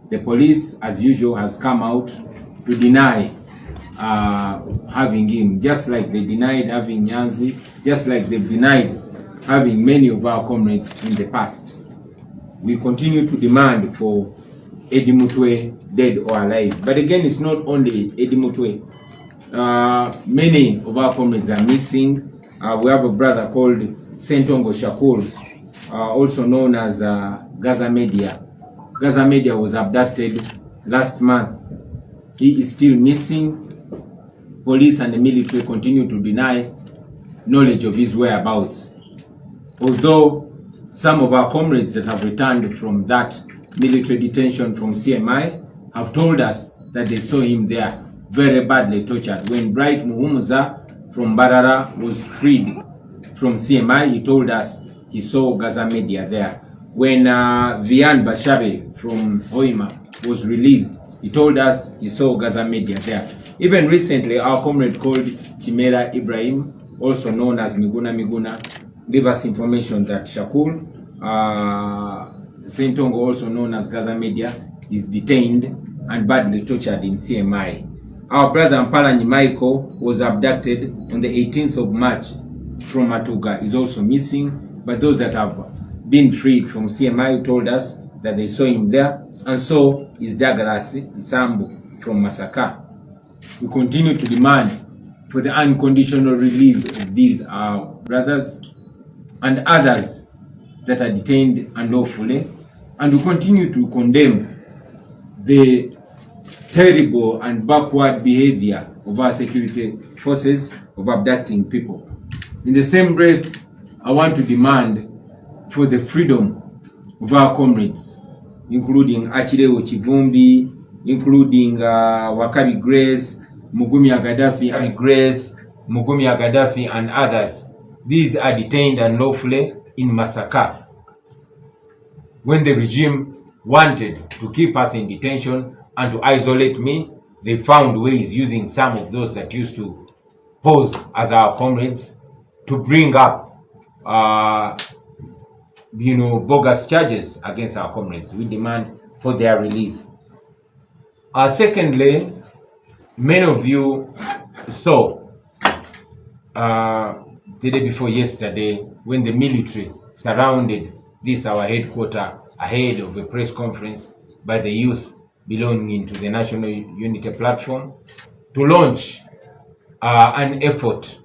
the police, as usual, has come out to deny having him, just like they denied having Nyanzi, just like they've denied having many of our comrades in the past. We continue to demand for Eddie Mutwe, dead or alive. But again, it's not only Eddie Mutwe. Many of our comrades are missing. We have a brother called Sentongo Shakur, also known as Gaza Media. Gaza Media was abducted last month. He is still missing. Police and the military continue to deny knowledge of his whereabouts. Although some of our comrades that have returned from that military detention from CMI have told us that they saw him there, very badly tortured. When Bright Muhumuza from Barara was freed from CMI, he told us he saw Gaza Media there. When Vian Bashabe from Hoima was released, he told us he saw Gaza Media there. Even recently, our comrade called Chimera Ibrahim, also known as Miguna, gave us information that Shakur, Sentongo, also known as Gaza Media, is detained and badly tortured in CMI. Our brother Mpalanyi Michael was abducted on the 18th of March from Matuga, is also missing, but those that have been freed from CMI told us that they saw him there, and so is Douglas Isambu from Masaka. We continue to demand for the unconditional release of these brothers and others that are detained unlawfully, and we continue to condemn the terrible and backward behavior of our security forces of abducting people. In the same breath, I want to demand for the freedom of our comrades, including Achileo Chivumbi, including Wakabi Grace, Mugumya Gaddafi, and others. These are detained unlawfully in Masaka. When the regime wanted to keep us in detention and to isolate me, they found ways using some of those that used to pose as our comrades to bring up bogus charges against our comrades. We demand for their release. Secondly, many of you saw the day before yesterday when the military surrounded this our headquarters ahead of a press conference by the youth belonging to the National Unity Platform to launch an effort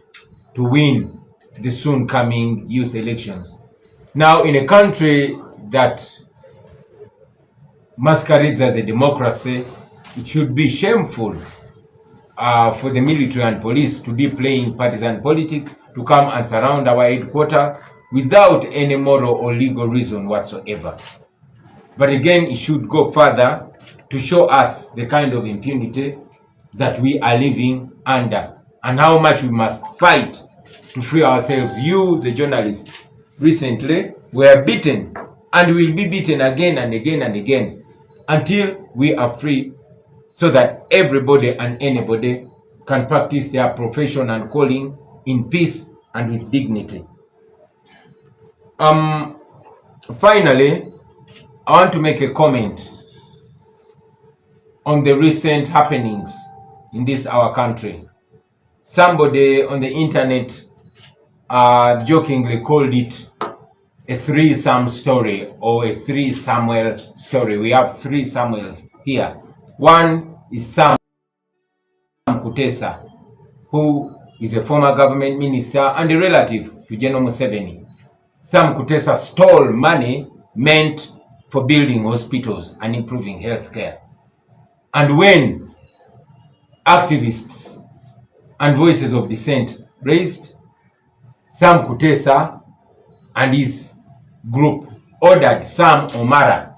to win the soon coming youth elections. Now, in a country that masquerades as a democracy, it should be shameful for the military and police to be playing partisan politics, to come and surround our headquarters without any moral or legal reason whatsoever. But again, it should go further to show us the kind of impunity that we are living under and how much we must fight to free ourselves. You, the journalists, recently were beaten and will be beaten again and again and again until we are free, so that everybody and anybody can practice their profession and calling in peace and with dignity. Finally, I want to make a comment on the recent happenings in this our country. Somebody on the internet jokingly called it a three-Sam story or a three-Samuel story. We have three Samuels here. One is Sam Kutesa, who is a former government minister and a relative to General Museveni. Sam Kutesa stole money meant for building hospitals and improving healthcare. And when activists and voices of dissent raised, Sam Kutesa and his group ordered Sam Omara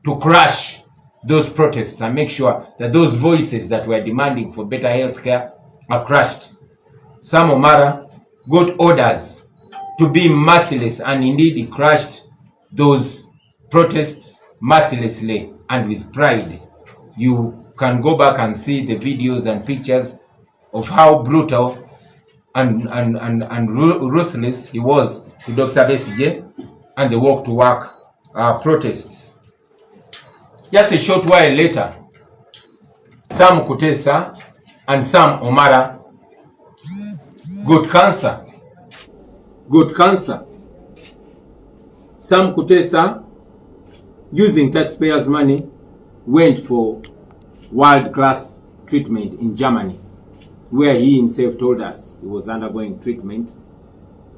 to crush those protests and make sure that those voices that were demanding for better healthcare are crushed. Sam Omara got orders to be merciless, and indeed he crushed those protests mercilessly and with pride. You can go back and see the videos and pictures of how brutal and ruthless he was to Dr. Besigye and the walk to work protests. Just a short while later, Sam Kutesa and Sam Omara got cancer. Sam Kutesa, using taxpayers' money, went for world-class treatment in Germany, where he himself told us he was undergoing treatment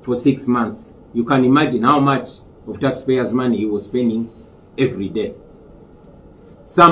for 6 months. You can imagine how much of taxpayers' money he was spending every day. Some